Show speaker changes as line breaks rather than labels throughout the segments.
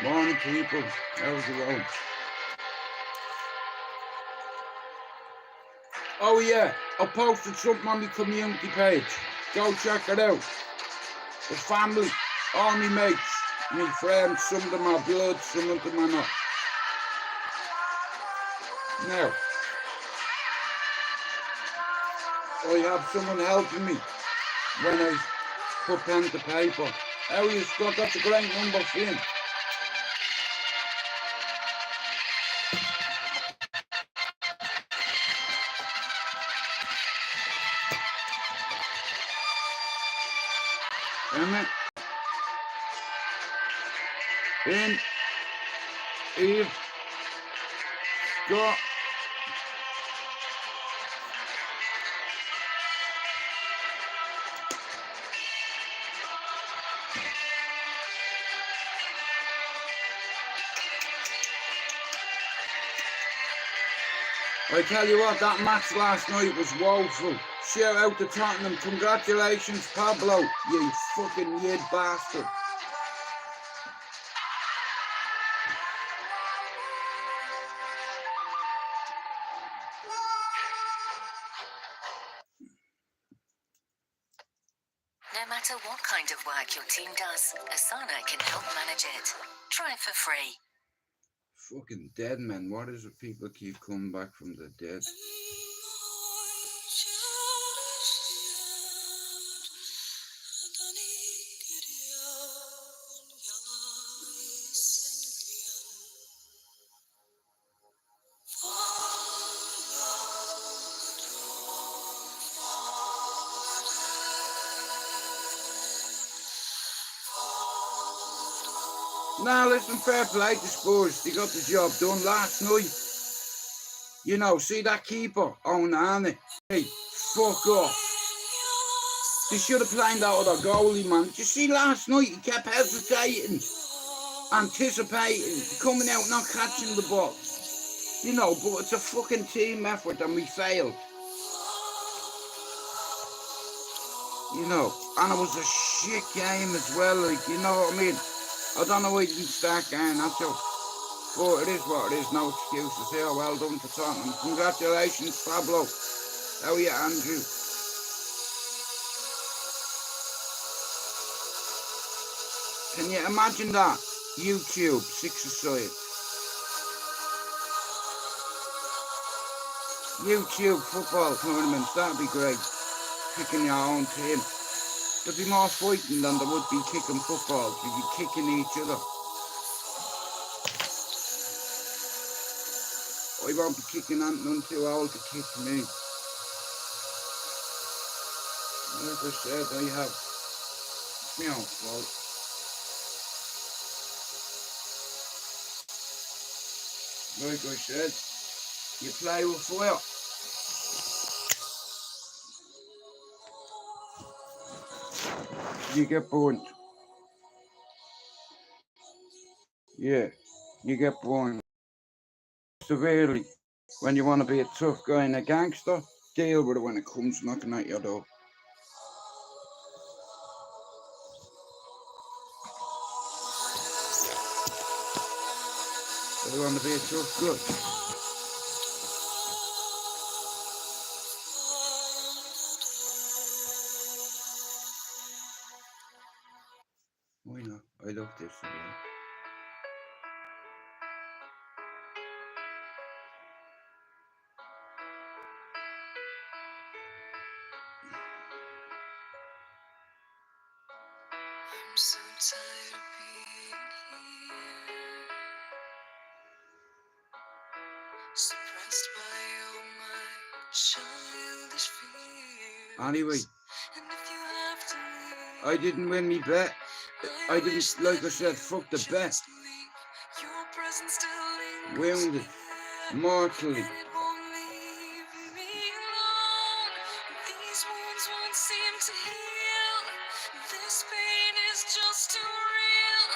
Morning, people. How's it going? Oh yeah, I posted something on the community page. Go check it out. The family, all my mates, my friends, some of them are blood, some of them are not. Now, I have someone helping me when I put pen to paper. How are you, Scott? That's a great number for him. Emma, in, Eve, Scott. I tell you what, that match last night was woeful. Shout out to Tottenham. Congratulations, Pablo, you fucking yid bastard.
No matter what kind of work your team does, Asana can help manage it. Try it for free.
Fucking dead, man. What is it people keep coming back from the dead? Now listen, fair play to Spurs. They got the job done last night. You know, see that keeper? Onana. Hey, fuck off. They should have played that other goalie, man. Did you see last night? He kept hesitating, anticipating, coming out, not catching the ball. You know, but it's a fucking team effort and we failed. You know, and it was a shit game as well, like, you know what I mean? I don't know why he didn't start game, that's all. But it is what it is, no excuses here. Well done to Tottenham. Congratulations, Pablo. How are you, Andrew? Can you imagine that? YouTube, six-a-side. YouTube football tournaments, that'd be great. Picking your own team. There'd be more fighting than there would be kicking footballs. You'd be kicking each other. I won't be kicking none too old to kick me. Like I said, I have my own fault. Like I said, you play with fire. You get burnt. Yeah, you get burnt severely. When you want to be a tough guy and a gangster, deal with it when it comes knocking at your door. They want to be a tough guy. Why not? I love this again.
I'm so tired of being here, suppressed by all my childish fears.
Anyway,
And if you have to leave,
I didn't win me bet. I didn't, like I said, fuck the bet.
your presence still lingers
Wounded, mortally.
and it won't leave me alone. These wounds won't seem to heal. This pain is just too real.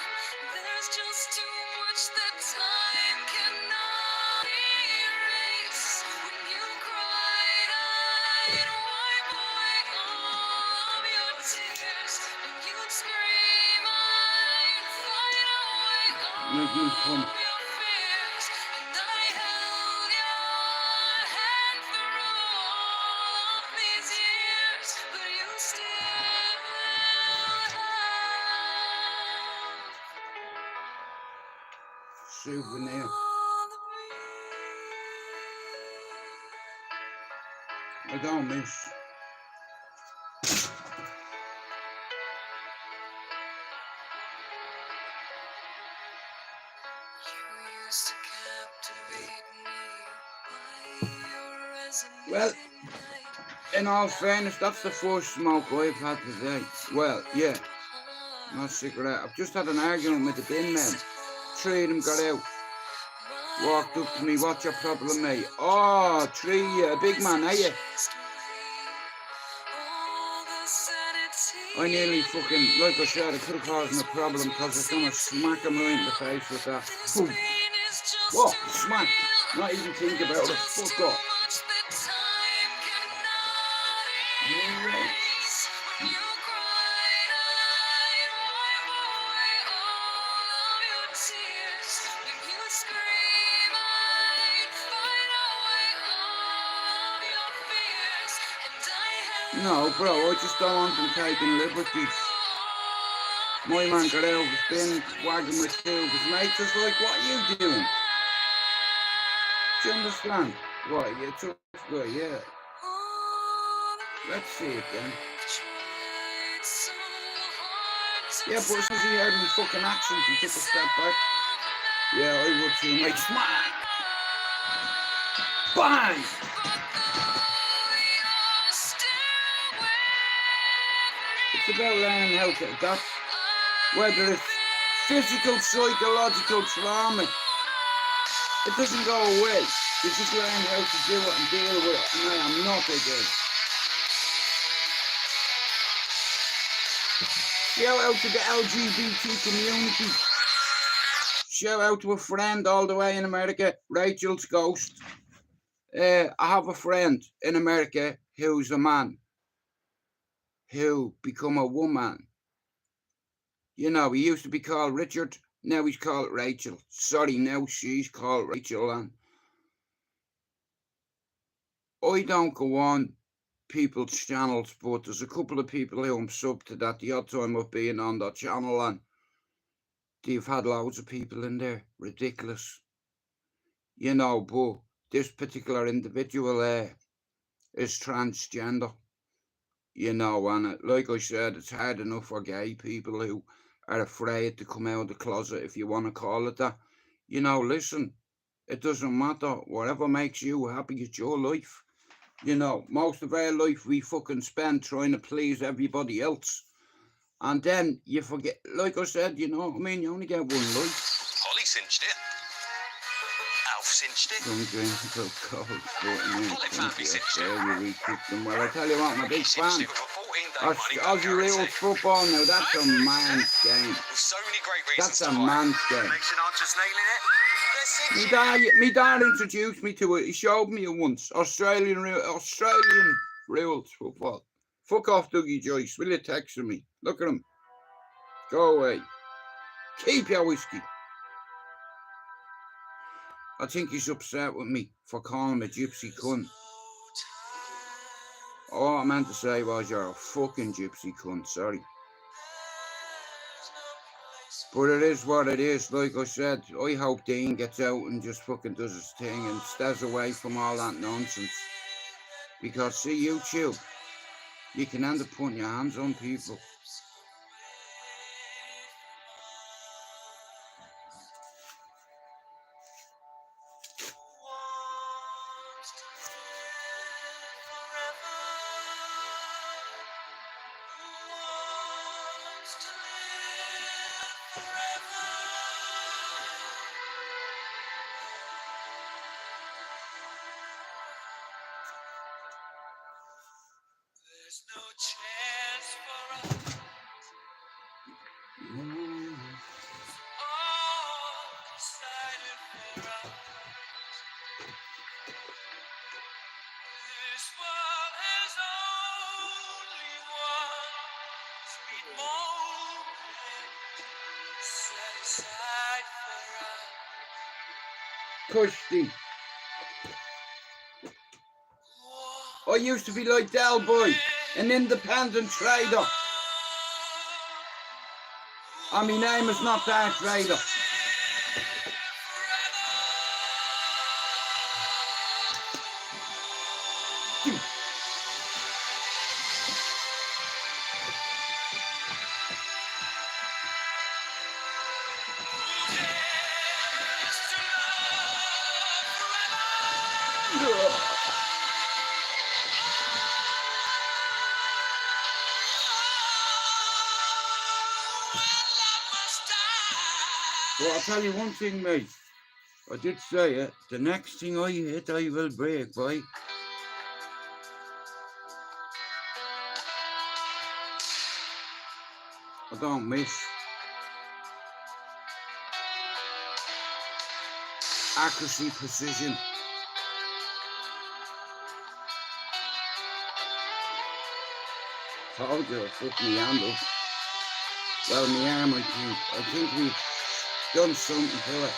There's just too much that time cannot erase. When you cried, I'd wipe away all of your tears. When you'd scream, I'd fight away all
Make me come.
of your fears, and I held your hand through all of these years, but you still have
Souvenir.
all the
I don't miss.
You used to captivate me by your
Well,
resonating light.
in all fairness, that's the first smoke I've had today. Well, yeah, not cigarette. I've just had an argument with the bin men. 3 of them got out. Walked up to me, what's your problem, mate? Oh, 3, a big man, are you? I nearly fucking, like I said, I could have caused him a problem because I was going to smack him right in the face with that. Boom. What? Smack. Not even think about it. Fuck off. No, bro, I just don't want them taking liberties. My man got out of his bin, wagging my tail. His mate was like, what are you doing? Do you understand? What, you tough guy, yeah. Let's see it then. Yeah, but as soon as he heard me fucking accent, he took a step back. Yeah, I would too, mate. Smack! Bang! It's about learning how to adapt. Whether it's physical, psychological trauma, it doesn't go away. You just learn how to do it and deal with it, and I am not again. Shout out to the LGBT community. Shout out to a friend all the way in America, Rachel's Ghost. I have a friend in America who's a man who become a woman. You know, he used to be called Richard, now he's called Rachel. Sorry, now she's called Rachel, and I don't go on people's channels, but there's a couple of people who I'm sub to that the odd time of being on that channel, and they've had loads of people in there. Ridiculous. You know, but this particular individual is transgender. You know, and like I said, it's hard enough for gay people who are afraid to come out of the closet, if you want to call it that. You know, listen, it doesn't matter. Whatever makes you happy, it's your life. You know, most of our life we fucking spend trying to please everybody else. And then you forget, like I said, you know what I mean? You only get one life.
Holly cinched it. Alf cinched it.
Don't drink until cold, but I mean,
Well, it can't be cinched it.
we keep them. Well, I tell you what, I'm a big
He
fan.
cinched it with a 14-day money-back
Aussie Real
guarantee.
football now, that's a man's game.
With so many great reasons
That's a
to like.
man's game.
Makes you not just nailing it. They're cinching.
Me dad introduced me to it. He showed me it once. Australian rules football. Fuck off, Dougie Joyce. Will you text me? Look at him. Go away. Keep your whiskey. I think he's upset with me for calling him a gypsy cunt. All I meant to say was you're a fucking gypsy cunt, sorry. But it is what it is, like I said. I hope Dean gets out and just fucking does his thing and stays away from all that nonsense. Because see, YouTube, you can end up putting your hands on people.
There's no chance for us. All decided for us. This world has only one sweet moment set aside.
Cushy. I used to be like Del Boy, an independent trader. And my name is not Darth Vader. Well, I'll tell you one thing, mate. I did say it. The next thing I hit, I will break, boy. I don't miss. Accuracy, precision. Told you I fucked me hand up. Well, my arm, I think we've done something to it.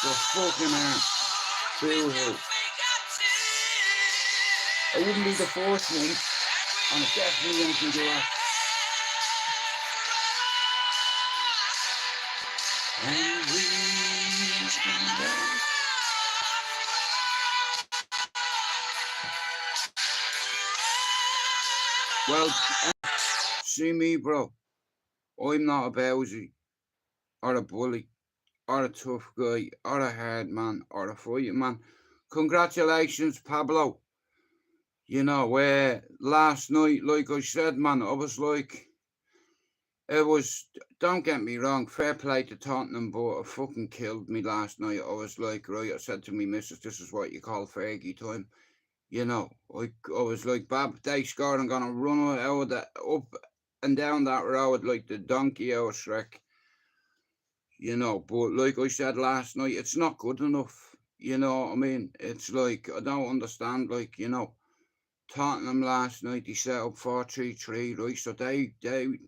The fucking arm. Boo-hoo. I wouldn't be the first one, and I definitely won't be the last. And we can go. Well, see me, bro. I'm not a bowsy, or a bully, or a tough guy, or a hard man, or a fighting man. Congratulations, Pablo. You know, last night, like I said, man, I was like, it was, don't get me wrong, fair play to Tottenham, but it fucking killed me last night. I was like, right, I said to me missus, this is what you call Fergie time. You know, I was like, Bab, they scored, I'm going to run out of that, up and down that road like the donkey out of Shrek. You know, but like I said last night, it's not good enough. You know what I mean? It's like, I don't understand, like, you know, Tottenham last night, they set up 4-3-3, right? So they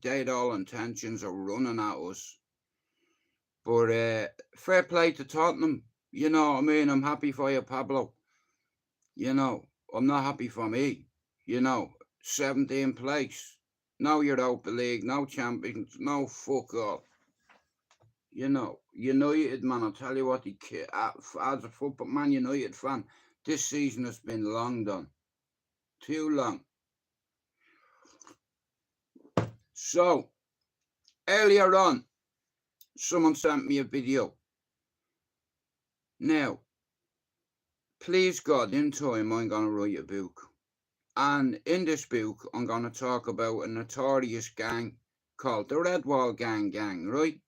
had all intentions of running at us. But fair play to Tottenham. You know what I mean? I'm happy for you, Pablo. You know, I'm not happy for me. You know, 17th place. No Europa League, no Champions, no fuck all. You know, United, man, I'll tell you what, as a football Man United fan, this season has been long done. Too long. So, earlier on, someone sent me a video. Now, please God, in time, I'm going to write a book. And in this book, I'm going to talk about a notorious gang called the Red Wall Gang, right?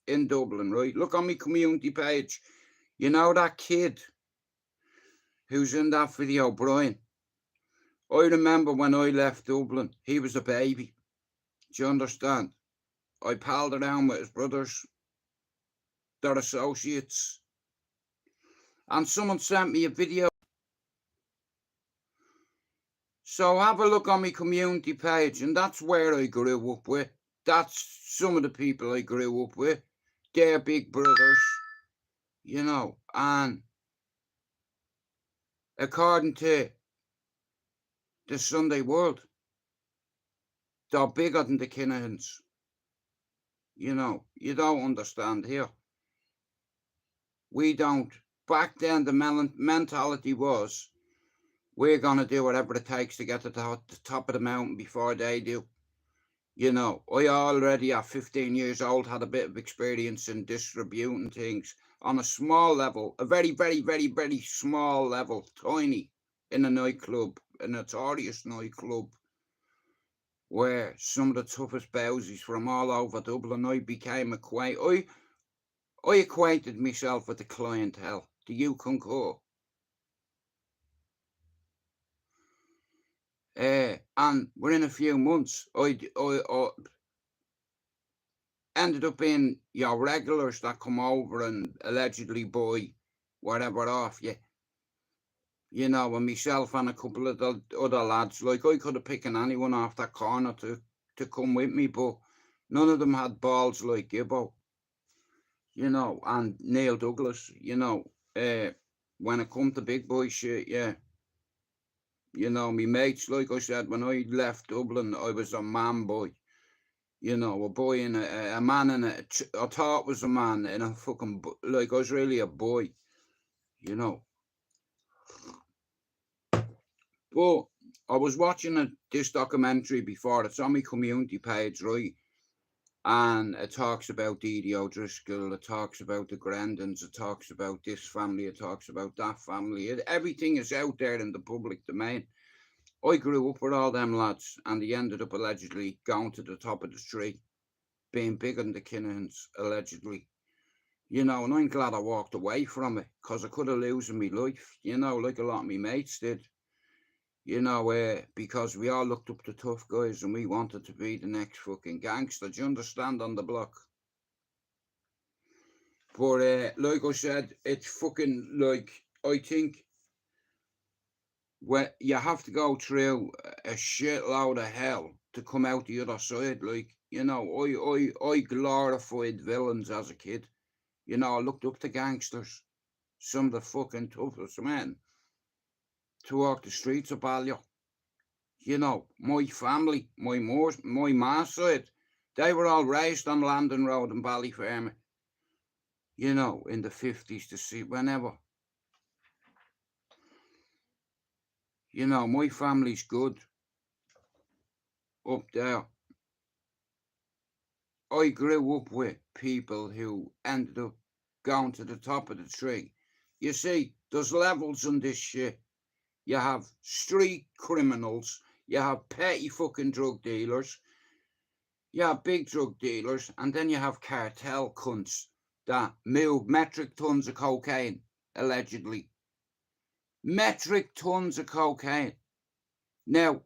In Dublin, right? Look on my community page. You know that kid who's in that video, Brian? I remember when I left Dublin, he was a baby. Do you understand? I palled around with his brothers. They're associates. And someone sent me a video. So have a look on my community page, and that's where I grew up with. That's some of the people I grew up with. They're big brothers, you know, and according to the Sunday World, they're bigger than the Kinahans. You know, you don't understand here. We don't. Back then, the mentality was, we're going to do whatever it takes to get to the top of the mountain before they do. You know, I already at 15 years old had a bit of experience in distributing things on a small level, a very, very, very, very small level, tiny, in a nightclub, a notorious nightclub, where some of the toughest bowsies from all over Dublin, I became acquainted. I acquainted myself with the clientele. Do you concur? And within a few months, I ended up being your regulars that come over and allegedly buy whatever off you. You know, and myself and a couple of the other lads, like I could have picked anyone off that corner to come with me, but none of them had balls like Gibbo, you know, and Neil Douglas, you know. When it come to big boy shit, yeah. You know, me mates, like I said, when I left Dublin, I was a man boy. You know, a boy in a man in I thought was a man in a fucking, like I was really a boy, you know. But I was watching this documentary before. It's on my community page, right? And it talks about Didi O'Driscoll. It talks about the Grendons. It talks about this family. It talks about that family. Everything is out there in the public domain. I grew up with all them lads, and they ended up allegedly going to the top of the tree, being bigger than the Kinahans, allegedly. You know, and I'm glad I walked away from it, because I could have losing my life, you know, like a lot of my mates did. You know, because we all looked up to tough guys and we wanted to be the next fucking gangster. Do you understand, on the block? But like I said, it's fucking like, I think when you have to go through a shitload of hell to come out the other side. Like, you know, I glorified villains as a kid. You know, I looked up to gangsters, some of the fucking toughest men to walk the streets of Ballier. You know, my family, my ma's side, they were all raised on Landon Road and Ballyfermot, you know, in the 50s to see whenever. You know, my family's good up there. I grew up with people who ended up going to the top of the tree. You see, there's levels on this shit. You have street criminals, you have petty fucking drug dealers, you have big drug dealers, and then you have cartel cunts that move metric tons of cocaine, allegedly. Metric tons of cocaine. Now,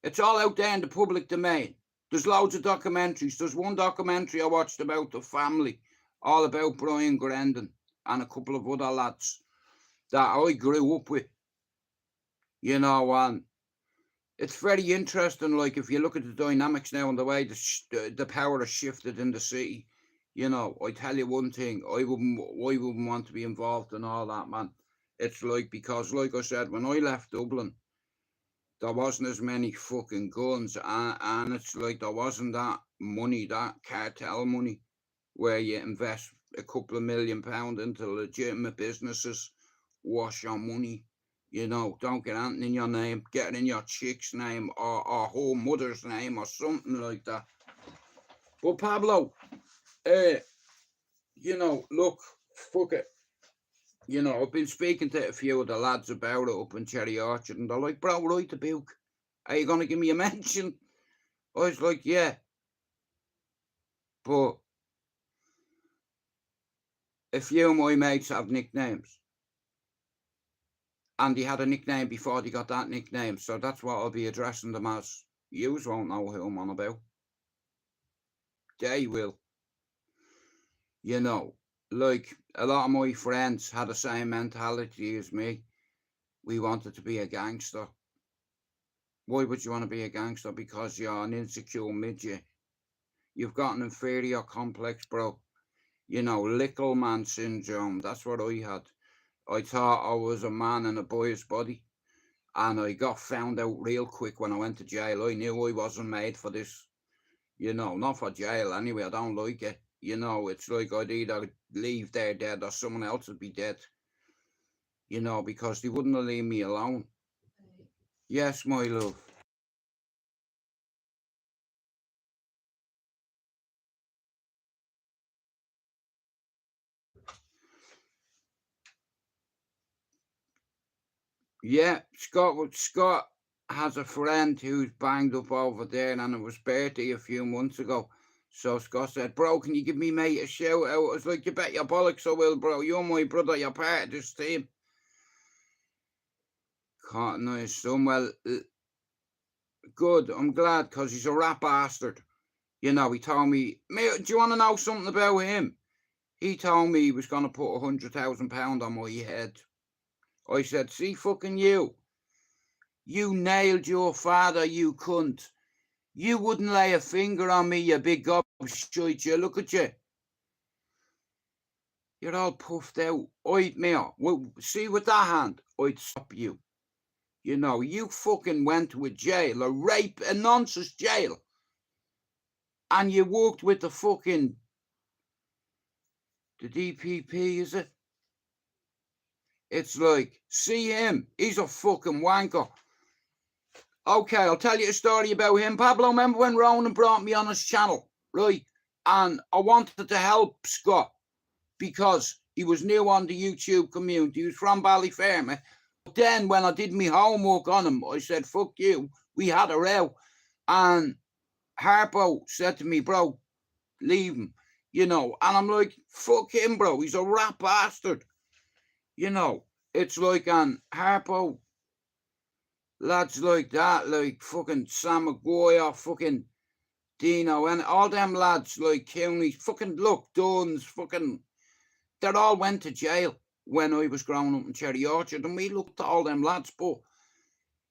it's all out there in the public domain. There's loads of documentaries. There's one documentary I watched about the family, all about Brian Grendon and a couple of other lads that I grew up with. You know, and it's very interesting. Like, if you look at the dynamics now and the way the power has shifted in the city, you know, I tell you one thing, I wouldn't want to be involved in all that, man. It's like, because, like I said, when I left Dublin, there wasn't as many fucking guns, and it's like there wasn't that money, that cartel money, where you invest a couple of £1 million into legitimate businesses, wash your money, you know, don't get anything in your name, get it in your chick's name or her mother's name or something like that. But Pablo, you know, look, fuck it. You know, I've been speaking to a few of the lads about it up in Cherry Orchard, and they're like, bro, right the Buke. Are you going to give me a mention? I was like, yeah. But a few of my mates have nicknames. And he had a nickname before they got that nickname. So that's what I'll be addressing them as. Yous won't know who I'm on about. They will. You know, like a lot of my friends had the same mentality as me. We wanted to be a gangster. Why would you want to be a gangster? Because you're an insecure midget. You've got an inferior complex, bro. You know, little man syndrome. That's what I had. I thought I was a man in a boy's body. And I got found out real quick when I went to jail. I knew I wasn't made for this. You know, not for jail anyway. I don't like it. You know, it's like I'd either leave there dead or someone else would be dead. You know, because they wouldn't leave me alone. Yes, my love. Yeah, Scott has a friend who's banged up over there, and it was birthday a few months ago. So Scott said, bro, can you give me, mate, a shout out? I was like, you bet your bollocks I will, bro. You're my brother. You're part of this team. Cotton Eyes son. Well, good. I'm glad, because he's a rat bastard. You know, he told me, mate, do you want to know something about him? He told me he was going to put £100,000 on my head. I said, see fucking you. You nailed your father, you cunt. You wouldn't lay a finger on me, you big gobshite, you. Look at you. You're all puffed out. I'd me. Well, see with that hand, I'd stop you. You know, you fucking went to a jail, a rape, a nonsense jail. And you worked with the DPP, is it? It's like, see him, he's a fucking wanker. Okay, I'll tell you a story about him. Pablo, remember when Ronan brought me on his channel, right? And I wanted to help Scott because he was new on the YouTube community. He was from Ballyfermot. But then when I did my homework on him, I said, fuck you. We had a row. And Harpo said to me, bro, leave him. You know, and I'm like, fuck him, bro. He's a rat bastard. You know, it's like, and Harpo, lads like that, like fucking Sam Maguire, fucking Dino, and all them lads like Cooney, fucking look, Duns, fucking, they all went to jail when I was growing up in Cherry Orchard, and we looked at all them lads, but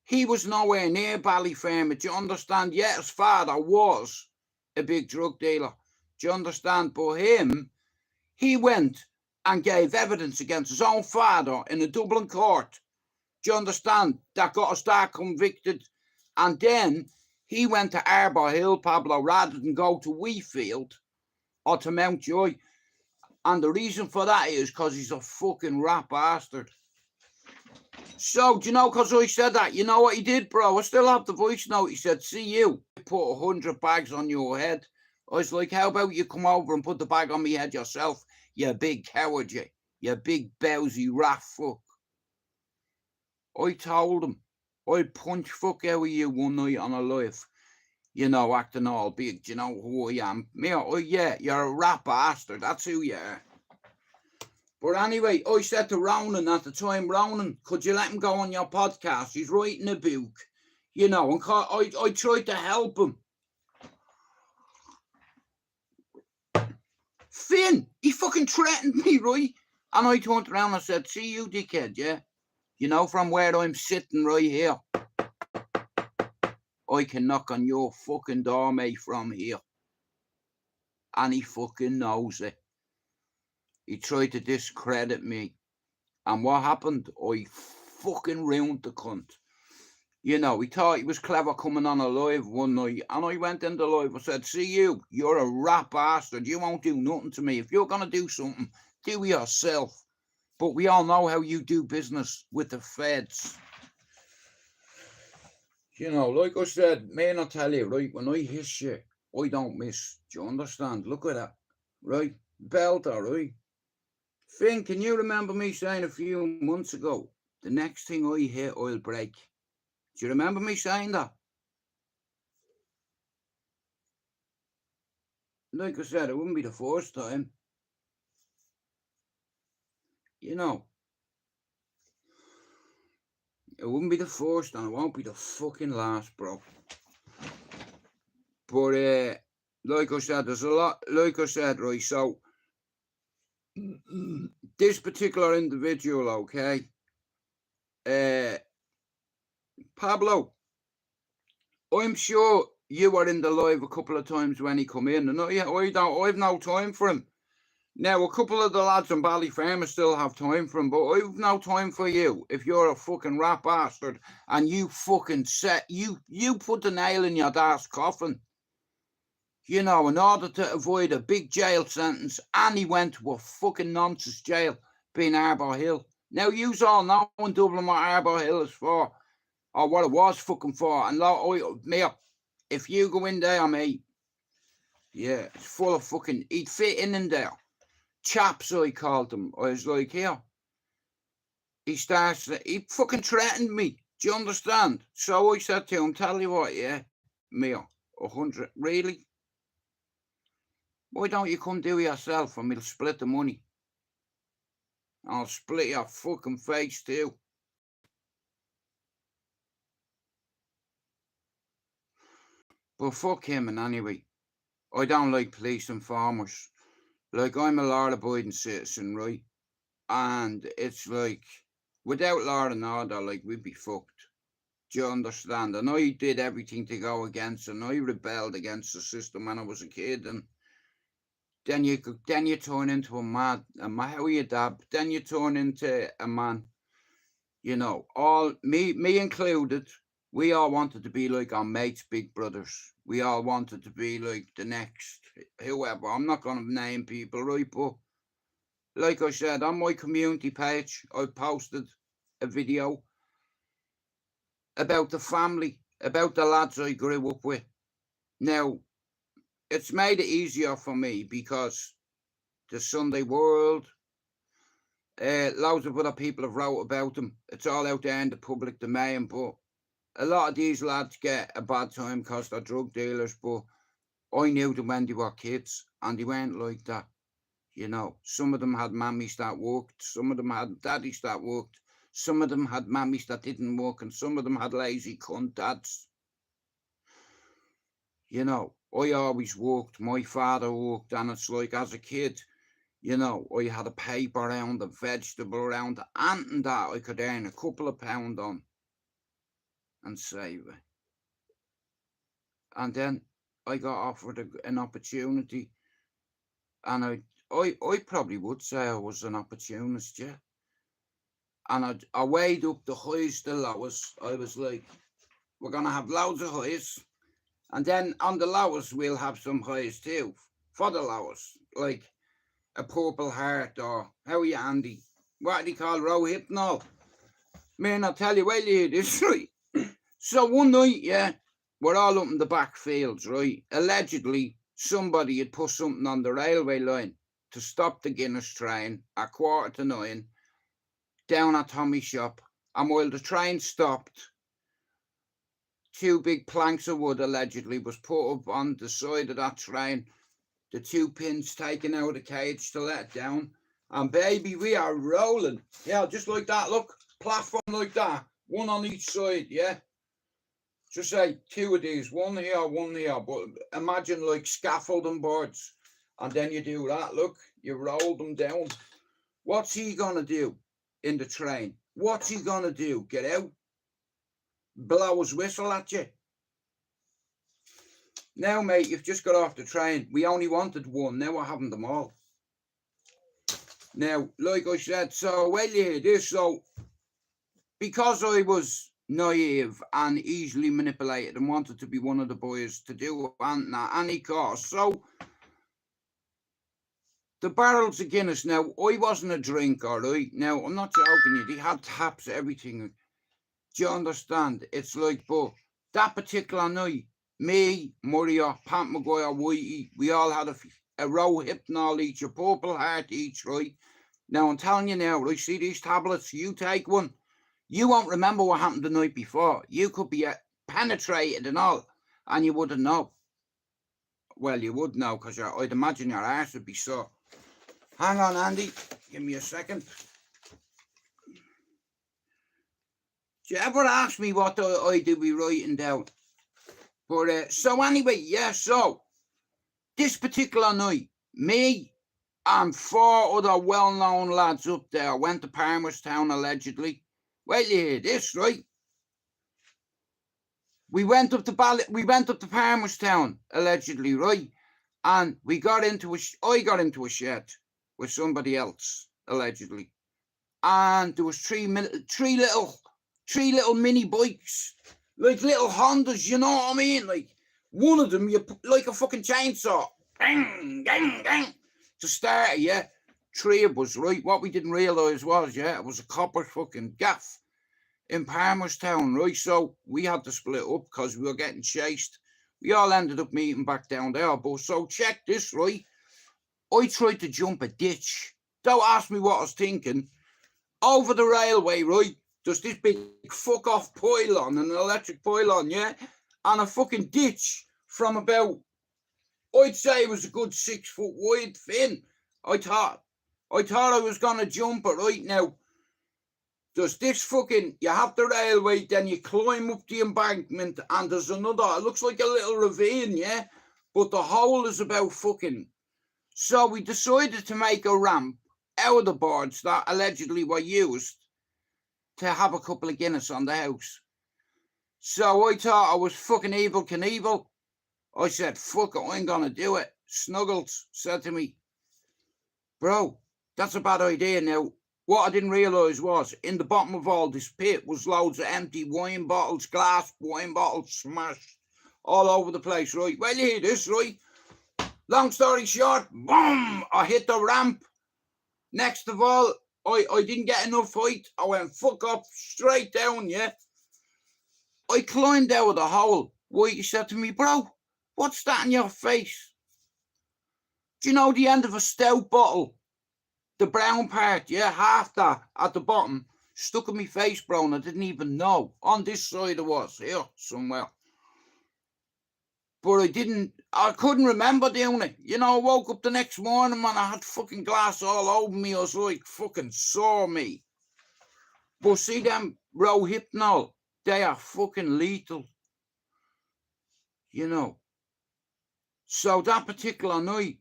he was nowhere near Ballyfermot, do you understand? Yeah, his father was a big drug dealer, do you understand? But him, he went and gave evidence against his own father in a Dublin court. Do you understand? That got us that convicted. And then he went to Arbor Hill, Pablo, rather than go to Wheatfield or to Mountjoy. And the reason for that is because he's a fucking rat bastard. So, do you know, because I said that, you know what he did, bro? I still have the voice note. He said, see you, put 100 bags on your head. I was like, how about you come over and put the bag on me head yourself, you big coward, you big bowsy rat fuck. I told him, I'd punch fuck out of you one night on a live, you know, acting all big. Do you know who I am? Me, oh yeah, you're a rat bastard, that's who you are. But anyway, I said to Ronan at the time, Ronan, could you let him go on your podcast? He's writing a book, you know, and I tried to help him. Finn, he fucking threatened me, right? And I turned around and said, see you, dickhead, yeah? You know, from where I'm sitting right here, I can knock on your fucking door, mate, from here. And he fucking knows it. He tried to discredit me. And what happened? I fucking ruined the cunt. You know, he thought he was clever coming on a live one night. And I went in the live and said, see you, you're a rat bastard. You won't do nothing to me. If you're going to do something, do yourself. But we all know how you do business with the feds. You know, like I said, man, I tell you, right, when I hit shit, I don't miss. Do you understand? Look at that, right? Belter, right? Finn, can you remember me saying a few months ago, the next thing I hit, I'll break? Do you remember me saying that? Like I said, it wouldn't be the first time. You know, it wouldn't be the first and it won't be the fucking last, bro. But, like I said, there's a lot, like I said, right, so, this particular individual, okay, Pablo, I'm sure you were in the live a couple of times when he come in, and I've no time for him. Now, a couple of the lads in Ballyfermot still have time for him, but I've no time for you if you're a fucking rat bastard and you fucking you put the nail in your dad's coffin, you know, in order to avoid a big jail sentence, and he went to a fucking nonsense jail, being Arbor Hill. Now, yous all know in Dublin what Arbor Hill is for, or what it was fucking for, and mate, if you go in there, mate, yeah, it's full of fucking, he'd fit in there. Chaps, I called them. I was like, here. He fucking threatened me. Do you understand? So I said to him, tell you what, yeah, Mia, 100, really? Why don't you come do it yourself and we'll split the money? I'll split your fucking face too. But fuck him, and anyway, I don't like police and farmers. Like, I'm a law-abiding citizen, right? And it's like, without law and order, like, we'd be fucked. Do you understand? And I did everything to go against, and I rebelled against the system when I was a kid, and then you turn into a man. How are you, Dad? Then you turn into a man. You know, all me included. We all wanted to be like our mates' big brothers. We all wanted to be like the next whoever. I'm not going to name people, right? But like I said, on my community page, I posted a video about the family, about the lads I grew up with. Now, it's made it easier for me because the Sunday World, loads of other people have wrote about them. It's all out there in the public domain, but a lot of these lads get a bad time because they're drug dealers, but I knew them when they were kids, and they weren't like that. You know, some of them had mammies that worked, some of them had daddies that worked, some of them had mammies that didn't work, and some of them had lazy cunt dads. You know, I always worked, my father worked, and it's like, as a kid, you know, I had a paper round, a vegetable round, and that I could earn a couple of pound on and save it. And then I got offered an opportunity, and I probably would say I was an opportunist, yeah. And I weighed up the highs, the lows. I was like, we're going to have loads of highs, and then on the lows, we'll have some highs too, for the lows, like a Purple Heart, or how are you, Andy? What do you call Rohypnol? Man, I'll tell you, well, you hear this, right? So one night, yeah, we're all up in the back fields, right? Allegedly, somebody had put something on the railway line to stop the Guinness train at 9:15 down at Tommy's shop. And while the train stopped, 2 big planks of wood allegedly was put up on the side of that train, the 2 pins taken out of the cage to let it down. And baby, we are rolling. Yeah, just like that, look, platform like that, one on each side, yeah. Just say 2 of these, one here, but imagine like scaffolding boards, and then you do that, look, you roll them down. What's he gonna do in the train? What's he gonna do? Get out? Blow his whistle at you? Now, mate, you've just got off the train. We only wanted one, now we're having them all. Now, like I said, so, well, you hear this, so, because I was naive and easily manipulated and wanted to be one of the boys to do at any cost. So the barrels of Guinness, now I wasn't a drinker, right? Now I'm not joking you, they had taps, everything. Do you understand? It's like, but that particular night, me, Murray, Pat Maguire, Whitey, we all had a Rohypnol each, a Purple Heart each, right? Now I'm telling you now, right, see these tablets, you take one, you won't remember what happened the night before. You could be penetrated and all, and you wouldn't know. Well, you would know, because I'd imagine your arse would be sore. Hang on, Andy. Give me a second. Do you ever ask me what I do be writing down? But, so anyway, yeah, so, this particular night, me and 4 other well-known lads up there went to Palmerstown, allegedly. Well, you hear this, right? We went up to Palmerstown, allegedly, right? And I got into a shed with somebody else, allegedly. And there was three little mini bikes, like little Hondas, you know what I mean? Like, one of them, you put like a fucking chainsaw, bang, bang, bang, to start it, yeah. 3 of us, right? What we didn't realise was, yeah, it was a copper fucking gaff in Palmerstown, right? So we had to split up because we were getting chased. We all ended up meeting back down there. But so check this, right? I tried to jump a ditch. Don't ask me what I was thinking. Over the railway, right? There's this big fuck off pylon, an electric pylon, yeah? And a fucking ditch from about, I'd say it was a good 6 foot wide fin. I thought I was gonna jump it right now. There's this fucking, you have the railway, then you climb up the embankment, and there's another, it looks like a little ravine, yeah? But the hole is about fucking. So we decided to make a ramp out of the boards that allegedly were used to have a couple of Guinness on the house. So I thought I was fucking Evel Knievel. I said, fuck it, I'm gonna do it. Snuggles said to me, bro, that's a bad idea now. What I didn't realise was, in the bottom of all this pit was loads of empty wine bottles, glass wine bottles smashed all over the place, right? Well, you hear this, right? Long story short, boom, I hit the ramp. Next of all, I didn't get enough height. I went fuck up, straight down, yeah? I climbed out of the hole. Whitey said to me, bro, what's that in your face? Do you know the end of a stout bottle? The brown part, yeah, half that at the bottom, stuck in my face, bro, and I didn't even know. On this side it was, here, somewhere. But I couldn't remember doing it. You know, I woke up the next morning, man, I had fucking glass all over me. I was like, fucking saw me. But see them Rohypnol, they are fucking lethal. You know. So that particular night,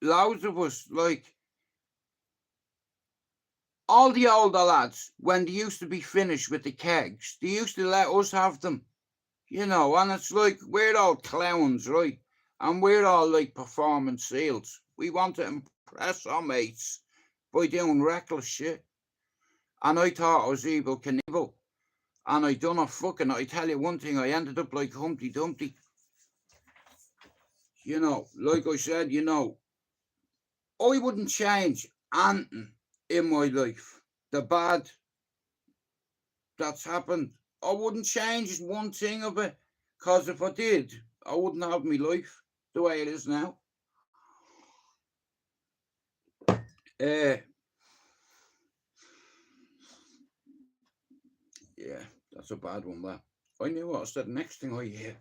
loads of us, like, all the older lads, when they used to be finished with the kegs, they used to let us have them, you know, and it's like, we're all clowns, right? And we're all like performance seals. We want to impress our mates by doing reckless shit. And I thought I was Evel Knievel. And I done a fucking, I tell you one thing, I ended up like Humpty Dumpty. You know, like I said, you know, I wouldn't change anything in my life. The bad that's happened, I wouldn't change one thing of it, because if I did, I wouldn't have my life the way it is now. Yeah, that's a bad one, that. I knew what I said. Next thing I hear.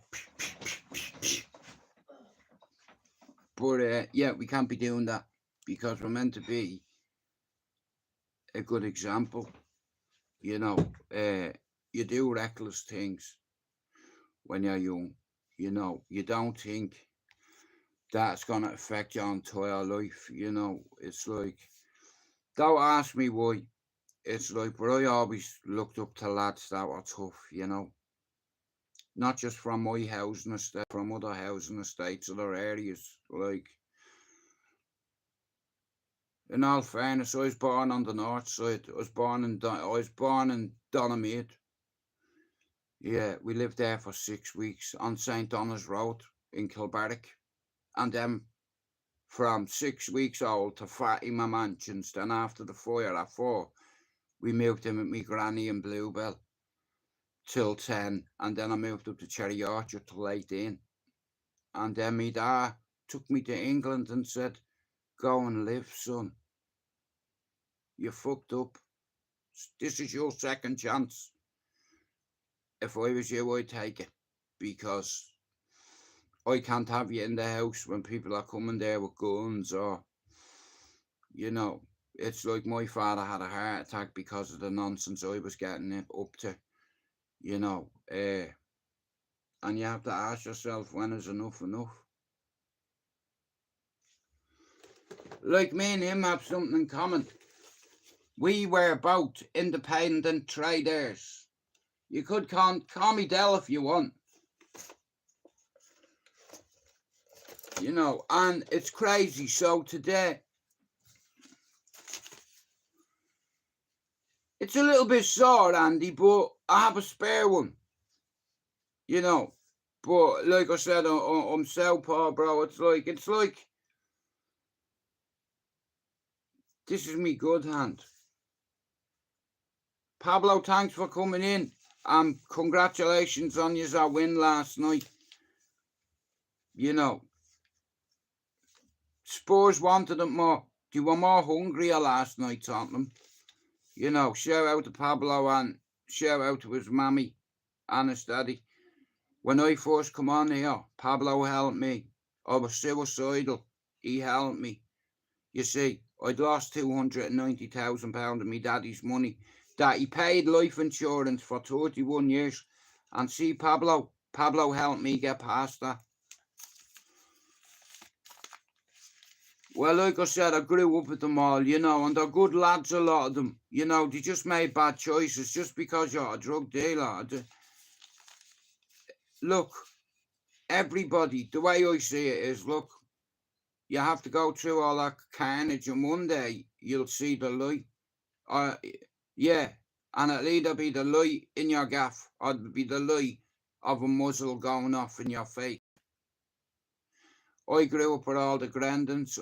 But yeah, we can't be doing that, because we're meant to be a good example. You know, you do reckless things when you're young. You know, you don't think that's going to affect your entire life. You know, it's like, don't ask me why. It's like, but I always looked up to lads that were tough, you know. Not just from my housing estate, from other housing estates, other areas. Like, in all fairness, I was born on the north side. I was born in Donamead. Yeah, we lived there for 6 weeks on St. Donna's Road in Kilbarrack. And then from 6 weeks old to Fatima Mansions, then after the fire at 4, we moved in with me granny in Bluebell till 10, and then I moved up to Cherry Orchard till 18. And then my dad took me to England and said, go and live, son. You fucked up. This is your second chance. If I was you, I'd take it, because I can't have you in the house when people are coming there with guns, or, you know, it's like my father had a heart attack because of the nonsense I was getting up to, you know, and you have to ask yourself, when is enough enough? Like, me and him have something in common. We were both independent traders. You could call me Del if you want. You know, and it's crazy. So today, it's a little bit sore, Andy, but I have a spare one. You know, but like I said, I'm southpaw, bro. It's like, this is me good hand. Pablo, thanks for coming in, and congratulations on your win last night. You know, Spurs wanted it more. They were more hungrier last night, Tottenham. You know, shout out to Pablo and shout out to his mammy and his daddy. When I first come on here, Pablo helped me. I was suicidal. He helped me. You see, I'd lost £290,000 of my daddy's money that he paid life insurance for 31 years. And see, Pablo helped me get past that. Well, like I said, I grew up with them all, you know, and they're good lads, a lot of them. You know, they just made bad choices just because you're a drug dealer. Look, everybody, the way I see it is, look, you have to go through all that carnage, and one day you'll see the light. Yeah, and it'll either be the light in your gaff or it'll be the light of a muzzle going off in your face. I grew up with all the Grandins.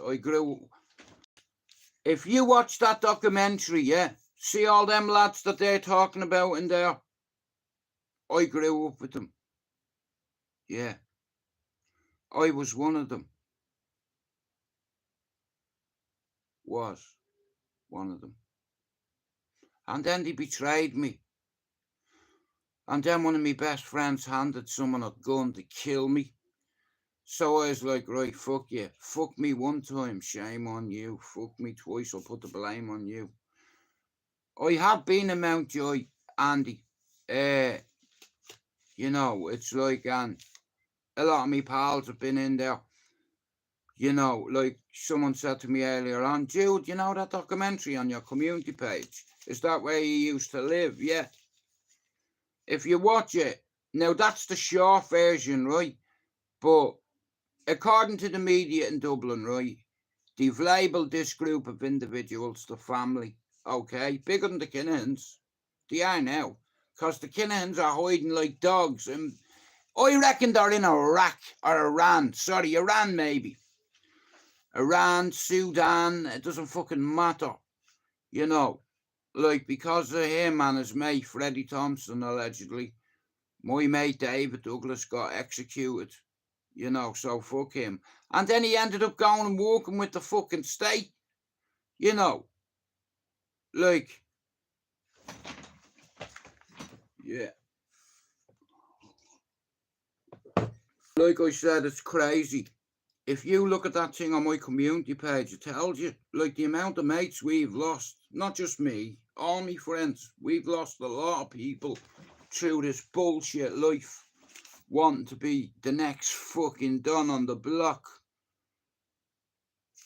If you watch that documentary, yeah, see all them lads that they're talking about in there? I grew up with them. Yeah. I was one of them. Was one of them. And then they betrayed me. And then one of my best friends handed someone a gun to kill me. So I was like, right, fuck you. Fuck me one time, shame on you. Fuck me twice, I'll put the blame on you. I have been in Mountjoy, Andy. You know, it's like, and a lot of me pals have been in there. You know, like someone said to me earlier on, Jude, you know that documentary on your community page? Is that where you used to live? Yeah. If you watch it, now that's the short version, right? But according to the media in Dublin, right, they've labelled this group of individuals the family, okay? Bigger than the Kinahans. They are now. Because the Kinahans are hiding like dogs. And I reckon they're in Iraq or Iran. Sorry, Iran maybe. Iran, Sudan, it doesn't fucking matter. You know, like because of him and his mate, Freddie Thompson, allegedly, my mate David Douglas got executed. You know, so fuck him. And then he ended up going and working with the fucking state. You know, like, yeah. Like I said, it's crazy. If you look at that thing on my community page, it tells you, like, the amount of mates we've lost. Not just me, all my friends. We've lost a lot of people through this bullshit life, wanting to be the next fucking Don on the block.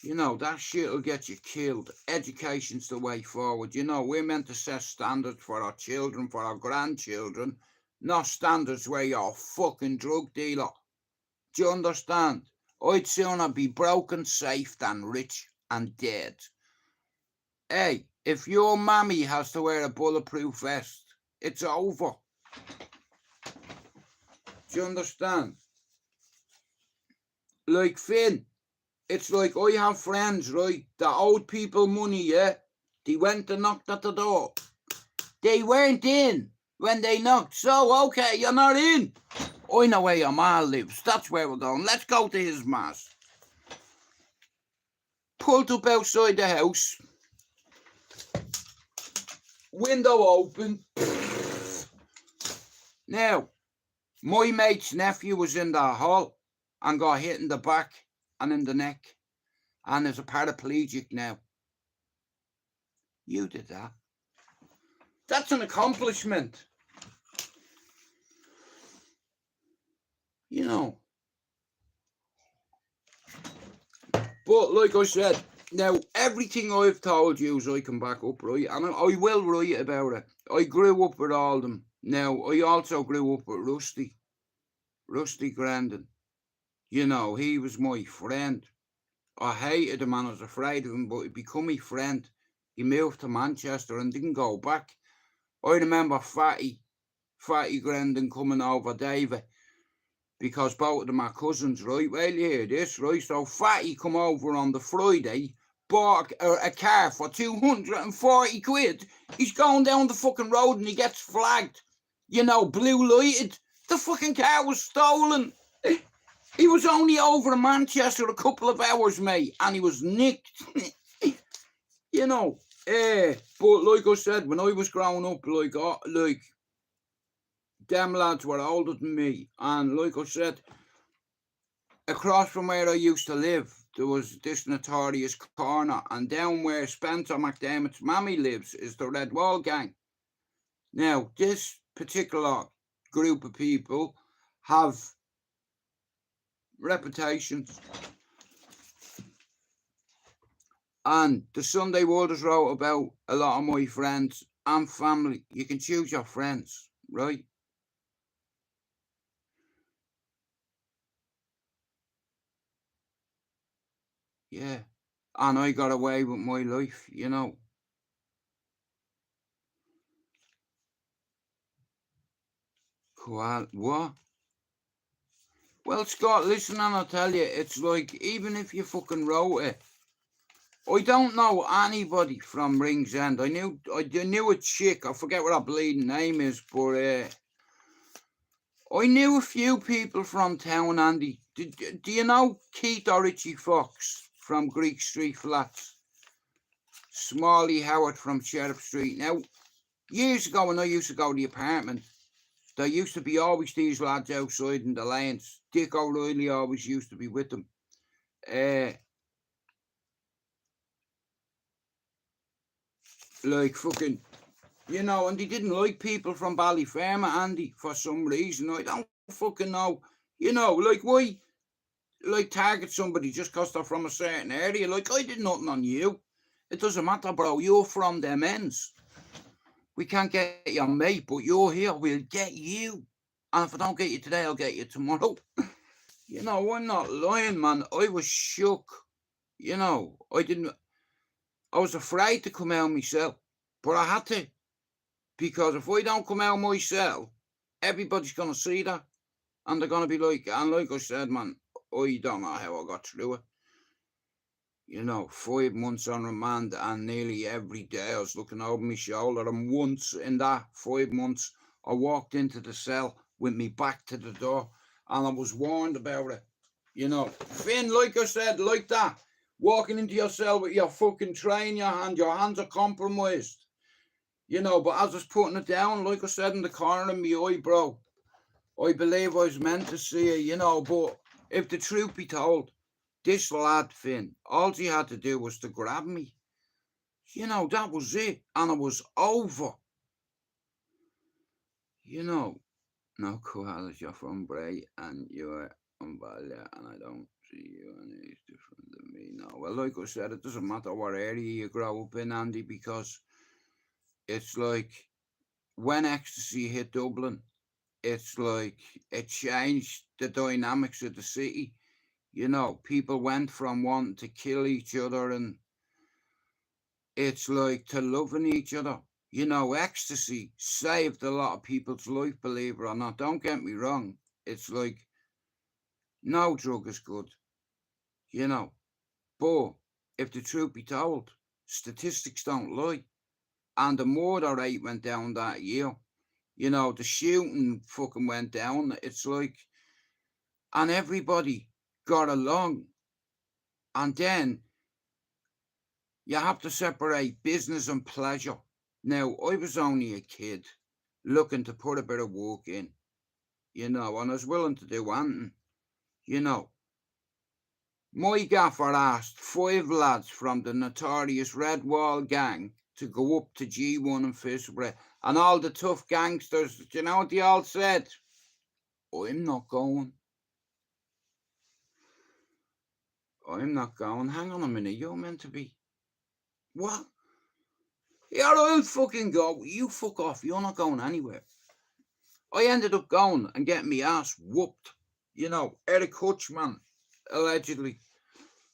You know, that shit will get you killed. Education's the way forward. You know, we're meant to set standards for our children, for our grandchildren, not standards where you're a fucking drug dealer. Do you understand? I'd sooner be broken safe than rich and dead. Hey, if your mammy has to wear a bulletproof vest, it's over. Do you understand? Like Finn, it's like I have friends, right? The old people money, yeah? They went and knocked at the door. They weren't in when they knocked. So, okay, you're not in. I know where your ma lives. That's where we're going. Let's go to his ma's. Pulled up outside the house. Window open. Now, my mate's nephew was in the hall and got hit in the back and in the neck. And is a paraplegic now. You did that. That's an accomplishment. You know. But like I said, now everything I've told you I can back up, right? And I will write about it. I grew up with all them. Now, I also grew up with Rusty Grandin. You know, he was my friend. I hated him and I was afraid of him, but he became my friend. He moved to Manchester and didn't go back. I remember Fatty Grandin coming over David, because both of them are cousins, right? Well, you hear this, right? So Fatty come over on the Friday, bought a car for 240 quid. He's going down the fucking road and he gets flagged. You know, blue lighted. The fucking car was stolen. He was only over in Manchester a couple of hours, mate, and he was nicked. You know, but like I said, when I was growing up, like them lads were older than me, and like I said, across from where I used to live, there was this notorious corner, and down where Spencer McDermott's mammy lives is the Red Wall Gang. Now, this particular group of people have reputations. And the Sunday Worlders wrote about a lot of my friends and family. You can choose your friends, right? Yeah. And I got away with my life, you know. What? Well, Scott, listen, and I'll tell you, it's like, even if you fucking wrote it, I don't know anybody from Ringsend. I knew a chick, I forget what her bleeding name is, but I knew a few people from town, Andy. Do you know Keith or Richie Fox from Greek Street Flats? Smalley Howard from Sheriff Street. Now, years ago when I used to go to the apartment, there used to be always these lads outside in the lanes. Dick O'Reilly always used to be with them. Like fucking, you know, and they didn't like people from Ballyferma, Andy, for some reason. I don't fucking know. You know, like, why, like, target somebody just because they're from a certain area? Like, I did nothing on you. It doesn't matter, bro. You're from them ends. We can't get your mate, but you're here. We'll get you. And if I don't get you today, I'll get you tomorrow. You know, I'm not lying, man. I was shook. You know, I was afraid to come out myself, but I had to. Because if I don't come out myself, everybody's going to see that. And they're going to be like, and like I said, man, I don't know how I got through it. You know, 5 months on remand, and nearly every day I was looking over my shoulder. And once in that 5 months, I walked into the cell with me back to the door, and I was warned about it. You know, Finn, like I said, like that, walking into your cell with your fucking tray in your hands are compromised. You know, but as I was putting it down, like I said, in the corner of my eye, bro, I believe I was meant to see it, you know, but if the truth be told, this lad, Finn, all he had to do was to grab me. You know, that was it. And it was over. You know, no, koalas, you're from Bray and you're on Valia, and I don't see you any different than me. No, well, like I said, it doesn't matter what area you grow up in, Andy, because it's like when ecstasy hit Dublin, it's like it changed the dynamics of the city. You know, people went from wanting to kill each other, and it's like to loving each other. You know, ecstasy saved a lot of people's life, believe it or not. Don't get me wrong. It's like no drug is good, you know. But if the truth be told, statistics don't lie. And the murder rate went down that year. You know, the shooting fucking went down. It's like, and everybody got along. And then you have to separate business and pleasure. Now, I was only a kid looking to put a bit of work in, you know, and I was willing to do anything, you know. My gaffer asked 5 lads from the notorious Red Wall gang to go up to G1 and Fisbury, and all the tough gangsters, do you know what they all said? I'm not going. I'm not going. Hang on a minute, you're meant to be. What? Yeah, I'll fucking go. You fuck off. You're not going anywhere. I ended up going and getting me ass whooped. You know, Eric Hutchman, allegedly,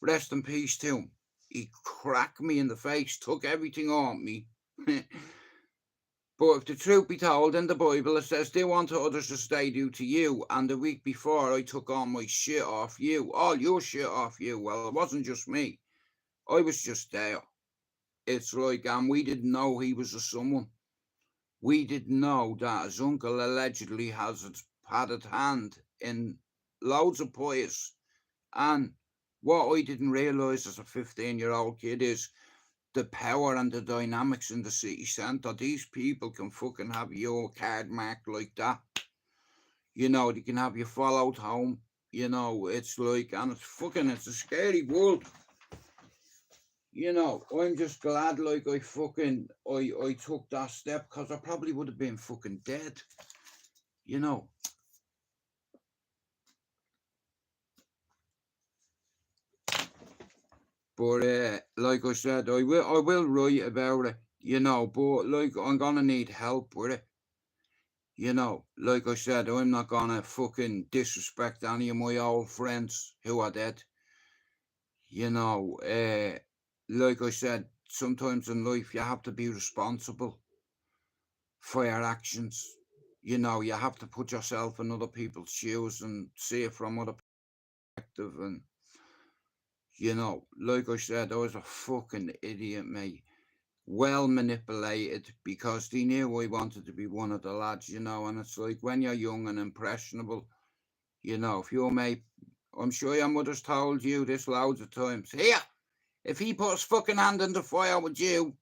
rest in peace to him. He cracked me in the face, took everything on me. But if the truth be told, in the Bible it says, do unto others as they do to you. And the week before, I took all my shit off you, all your shit off you. Well, it wasn't just me. I was just there. It's like, and we didn't know he was a someone. We didn't know that his uncle allegedly had a hand in loads of pies. And what I didn't realise as a 15-year-old kid is the power and the dynamics in the city centre. These people can fucking have your card marked like that. You know, they can have you followed home. You know, it's like, and it's a scary world. You know, I'm just glad, like, I took that step, because I probably would have been fucking dead. You know. But like I said, I will write about it, you know, but like I'm gonna need help with it. You know, like I said, I'm not gonna fucking disrespect any of my old friends who are dead. You know, like I said, sometimes in life you have to be responsible for your actions. You know, you have to put yourself in other people's shoes and see it from other perspective. And you know, like I said, I was a fucking idiot, mate. Well manipulated because they knew I wanted to be one of the lads, you know. And it's like when you're young and impressionable, you know, if your mate, I'm sure your mother's told you this loads of times. Here, if he put his fucking hand in the fire with you,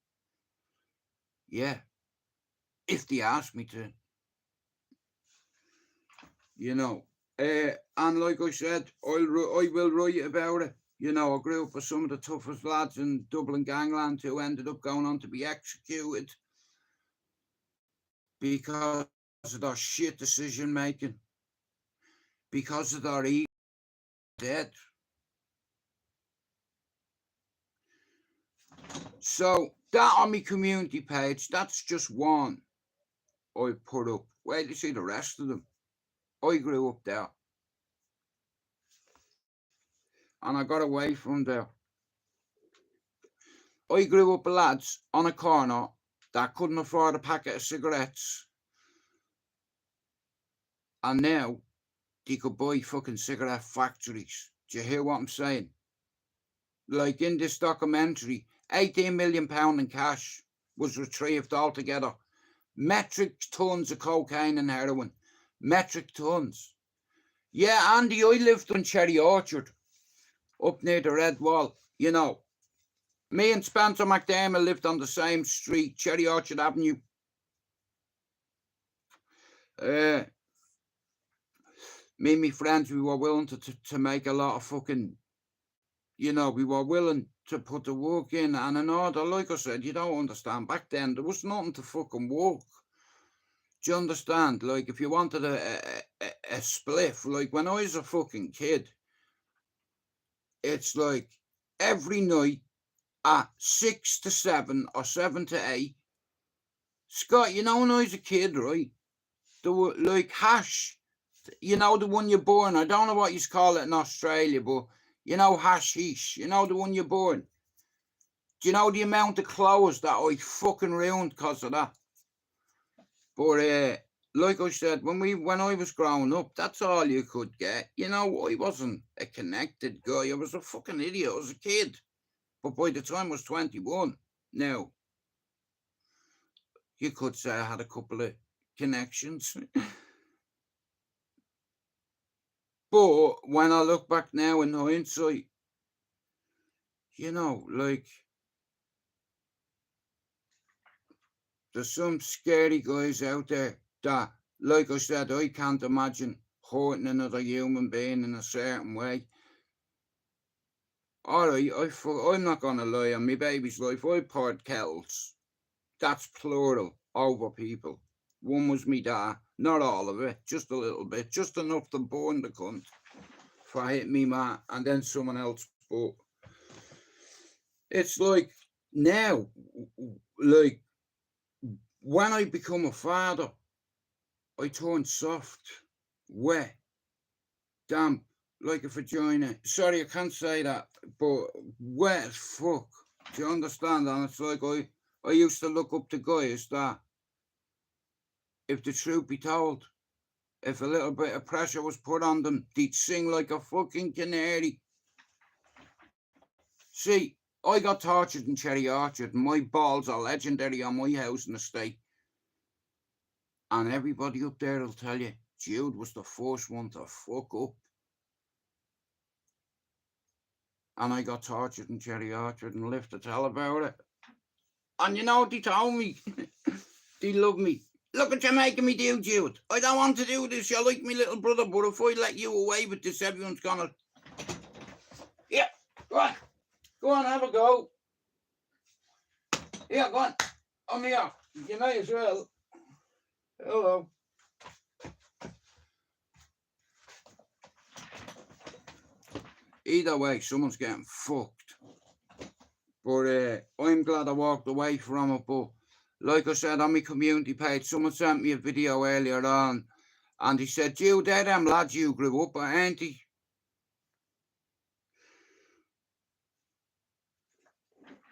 yeah, if they ask me to, you know. And like I said, I will write about it. You know, I grew up with some of the toughest lads in Dublin gangland who ended up going on to be executed because of their shit decision making, because of their evil dead. So that on my community page, that's just one I put up. Wait to see the rest of them. I grew up there. And I got away from there. I grew up with lads on a corner that couldn't afford a packet of cigarettes. And now they could buy fucking cigarette factories. Do you hear what I'm saying? Like in this documentary, £18 million in cash was retrieved altogether. Metric tons of cocaine and heroin. Metric tons. Yeah, Andy, I lived on Cherry Orchard, up near the Red Wall. You know, me and Spencer McDermott lived on the same street, Cherry Orchard Avenue. Me and my friends, we were willing to make a lot of fucking, you know, we were willing to put the work in. And in order, like I said, you don't understand, back then there was nothing to fucking work. Do you understand? Like, if you wanted a spliff, like when I was a fucking kid, it's like every night at 6 to 7 or 7 to 8, Scott, you know, when I was a kid, right? There were like hash, you know, the one you're born. I don't know what you call it in Australia, but you know, hashish, you know, the one you're born. Do you know the amount of clothes that I fucking ruined because of that? But like I said, when I was growing up, that's all you could get. You know, I wasn't a connected guy. I was a fucking idiot. I was a kid. But by the time I was 21, now, you could say I had a couple of connections. But when I look back now in hindsight, you know, like, there's some scary guys out there that, like I said, I can't imagine hurting another human being in a certain way. Alright, I'm not gonna lie, on my baby's life, I poured kettles. That's plural, over people. One was me dad, not all of it, just a little bit, just enough to burn the cunt for hitting me ma, and then someone else. But it's like now, like when I become a father, I turn soft, wet, damp, like a vagina. Sorry, I can't say that, but wet as fuck. Do you understand? And it's like I used to look up to guys that, if the truth be told, if a little bit of pressure was put on them, they'd sing like a fucking canary. See, I got tortured in Cherry Orchard, and my balls are legendary on my housing estate. And everybody up there will tell you, Jude was the first one to fuck up. And I got tortured in Cherry Orchard and lived to tell about it. And you know what they told me? They love me. Look what you're making me do, Jude. I don't want to do this. You're like my little brother, but if I let you away with this, everyone's gonna... Yeah, go on. Go on, have a go. Yeah, go on. I'm here. You may as well. Hello. Either way, someone's getting fucked. But I'm glad I walked away from it. But like I said on my community page, someone sent me a video earlier on, and he said, "You, they're them lads you grew up with, ain't they?"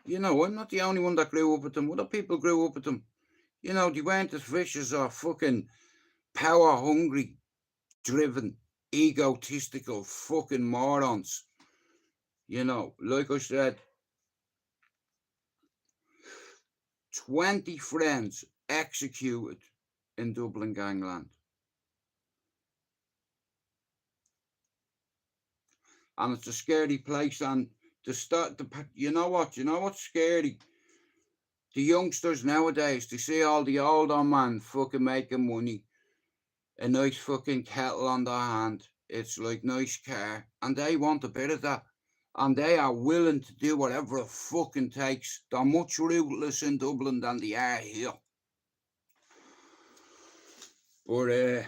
You know, I'm not the only one that grew up with them. Other people grew up with them. You know, they weren't as vicious or fucking power hungry, driven, egotistical fucking morons. You know, like I said, 20 friends executed in Dublin gangland. And it's a scary place. And you know what's scary? The youngsters nowadays, they see all the older man fucking making money, a nice fucking kettle on their hand. It's like nice car, and they want a bit of that. And they are willing to do whatever it fucking takes. They're much ruthless in Dublin than they are here. But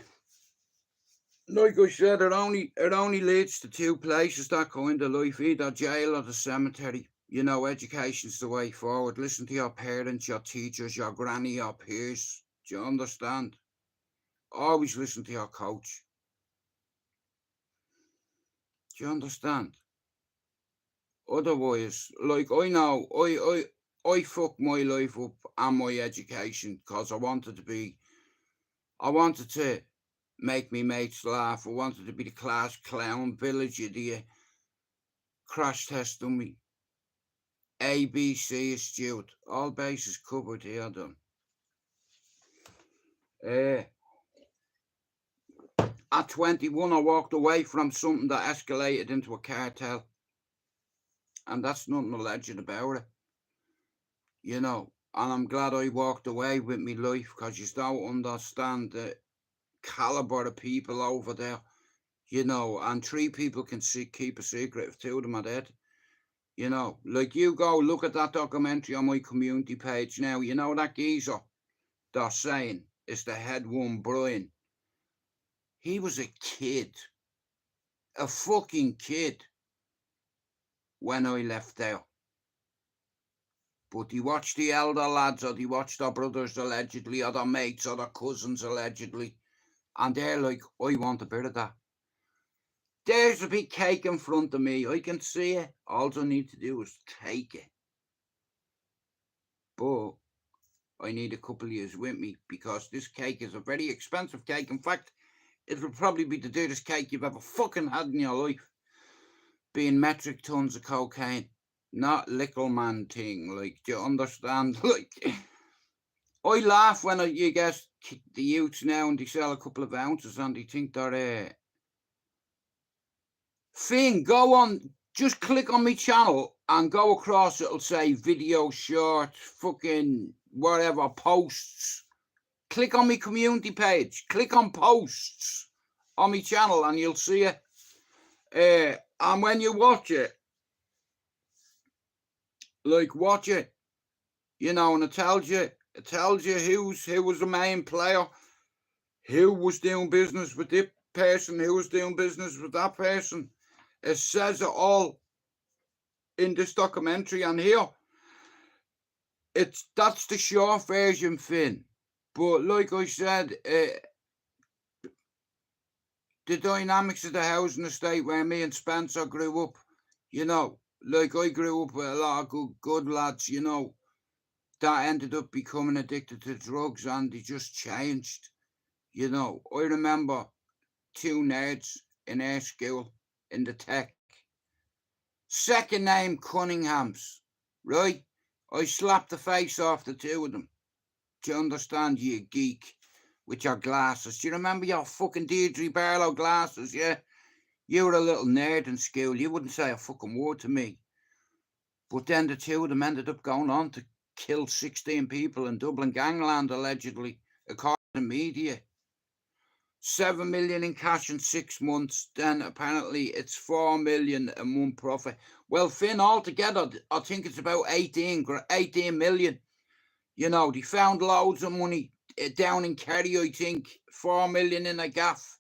like I said, it only leads to two places, that kind of life, either jail or the cemetery. You know, education's the way forward. Listen to your parents, your teachers, your granny, your peers. Do you understand? Always listen to your coach. Do you understand? Otherwise, like I know, I fucked my life up and my education because I wanted to make me mates laugh. I wanted to be the class clown, village idiot, crash test dummy, ABC astute, all bases covered here done. At 21, I walked away from something that escalated into a cartel, and that's nothing alleged about it. You know, and I'm glad I walked away with my life, because you don't understand the caliber of people over there. You know, and 3 people can keep a secret if 2 of them are dead. You know, like, you go look at that documentary on my community page now. You know that geezer they're saying is the head one, Brian. He was a kid, a fucking kid, when I left there. But he watched the elder lads, or he watched their brothers allegedly, or their mates, or their cousins allegedly, and they're like, I want a bit of that. There's a big cake in front of me. I can see it. All I need to do is take it. But I need a couple of years with me, because this cake is a very expensive cake. In fact, it will probably be the dearest cake you've ever fucking had in your life. Being metric tons of cocaine. Not little man thing. Like, do you understand? Like, I laugh when you get the youths now and they sell a couple of ounces and they think they're Finn, go on, just click on my channel and go across, it'll say video, short, fucking whatever, posts. Click on my community page, click on posts on my channel and you'll see it. And when you watch it, like, watch it, you know, and it tells you who was the main player, who was doing business with this person, who was doing business with that person. It says it all in this documentary, and here that's the short version, Finn. But like I said, the dynamics of the housing estate where me and Spencer grew up, you know, like, I grew up with a lot of good lads, you know, that ended up becoming addicted to drugs, and they just changed. You know, I remember 2 nerds in our school in the tech. Second name Cunninghams, right? I slapped the face off the 2 of them. Do you understand, you geek, with your glasses? Do you remember your fucking Deirdre Barlow glasses, yeah? You were a little nerd in school. You wouldn't say a fucking word to me. But then the 2 of them ended up going on to kill 16 people in Dublin gangland, allegedly, according to media. 7 million in cash in 6 months. Then apparently it's 4 million a month profit. Well, Finn, altogether, I think it's about 18 million. You know, they found loads of money down in Kerry, I think. 4 million in a gaff.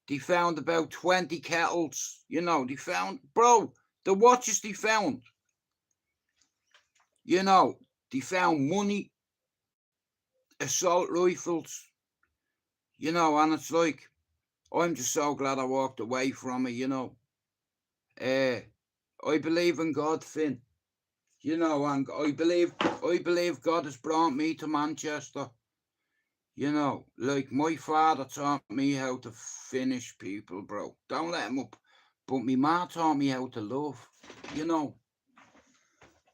They found about 20 kettles. You know, they found, bro, the watches they found. You know, they found money, assault rifles, you know, and it's like, I'm just so glad I walked away from it, you know. I believe in God, Finn. You know, and I believe God has brought me to Manchester. You know, like my father taught me how to finish people, bro. Don't let them up. But my ma taught me how to love, you know.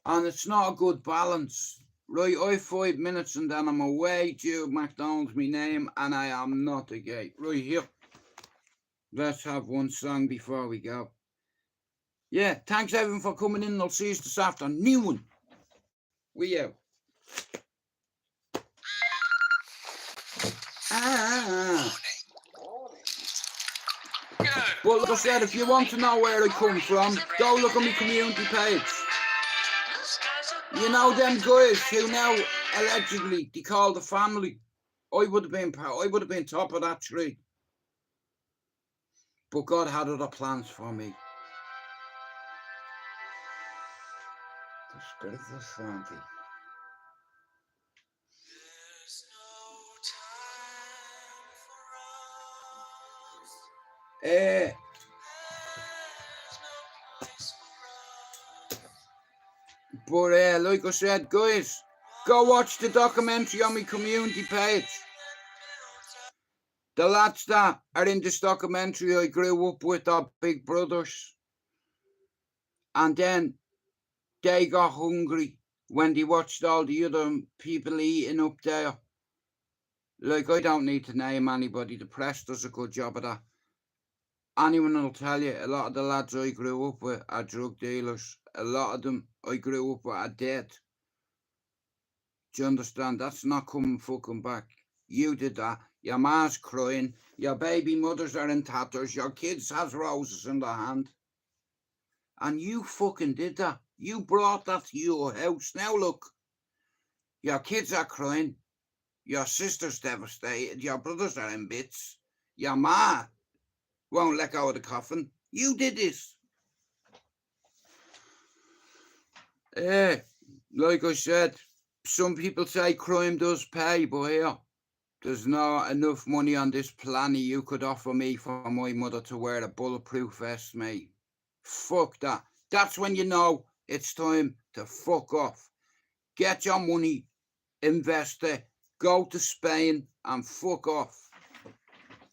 And it's not a good balance. Right, I 5 minutes and then I'm away. Jude McDonald's my name and I am not a gay. Right here. Let's have one song before we go. Yeah, thanks everyone for coming in. I'll see you this afternoon. We out. But like I said, if you want to know where I come from, go look on my community page. You know them guys who now allegedly they call the family. I would have been top of that tree. But God had other plans for me. The spirit of Frankie. But like I said, guys, go watch the documentary on my community page. The lads that are in this documentary I grew up with are big brothers. And then they got hungry when they watched all the other people eating up there. Like, I don't need to name anybody. The press does a good job of that. Anyone will tell you, a lot of the lads I grew up with are drug dealers. A lot of them I grew up with are dead. Do you understand? That's not coming fucking back. You did that. Your ma's crying. Your baby mothers are in tatters. Your kids has roses in their hand. And you fucking did that. You brought that to your house. Now look, your kids are crying. Your sister's devastated. Your brothers are in bits. Your ma won't let go of the coffin. You did this. Like I said, some people say crime does pay, but here, there's not enough money on this planet you could offer me for my mother to wear a bulletproof vest, mate. Fuck that. That's when you know it's time to fuck off. Get your money, invest it, go to Spain and fuck off.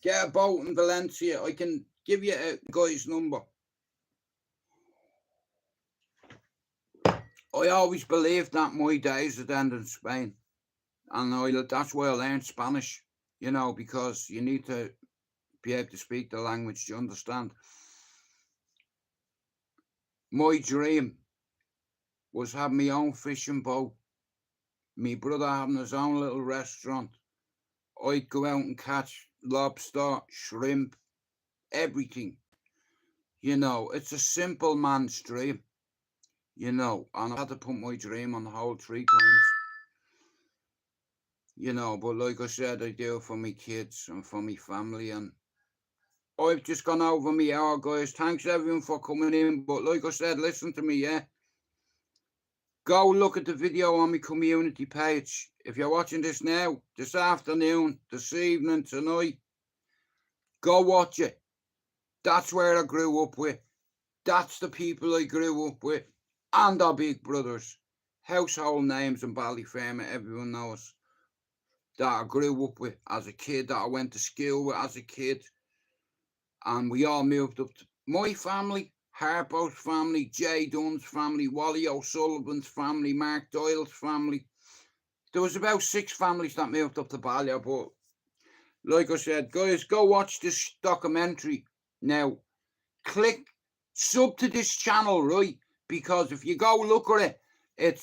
Get a boat in Valencia. I can give you a guy's number. I always believed that my days would end in Spain. And that's why I learned Spanish, you know, because you need to be able to speak the language to understand. My dream was having my own fishing boat. My brother having his own little restaurant. I'd go out and catch lobster, shrimp, everything. You know, it's a simple man's dream. You know, and I had to put my dream on hold 3 times. You know, but like I said, I do it for my kids and for my family. And I've just gone over me hour, guys. Thanks everyone for coming in. But like I said, listen to me, yeah? Go look at the video on my community page. If you're watching this now, this afternoon, this evening, tonight, go watch it. That's where I grew up with. That's the people I grew up with. And our big brothers. Household names in Ballyfermot, everyone knows. That I grew up with as a kid, that I went to school with as a kid. And we all moved up to my family, Harpo's family, Jay Dunn's family, Wally O'Sullivan's family, Mark Doyle's family. There was about 6 families that moved up to Ballyer, but like I said, guys, go watch this documentary now. Click sub to this channel, right? Because if you go look at it,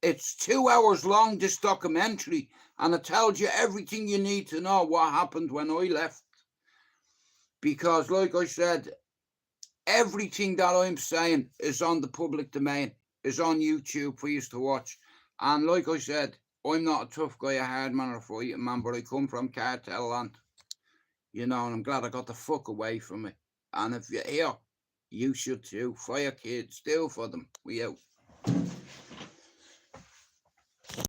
it's 2 hours long, this documentary, and it tells you everything you need to know what happened when I left. Because like I said, everything that I'm saying is on the public domain, is on YouTube for you to watch. And like I said, I'm not a tough guy, a hard man or a fighting man, but I come from cartel land. You know, and I'm glad I got the fuck away from it. And if you're here, you should too. For your kids, do for them. We out.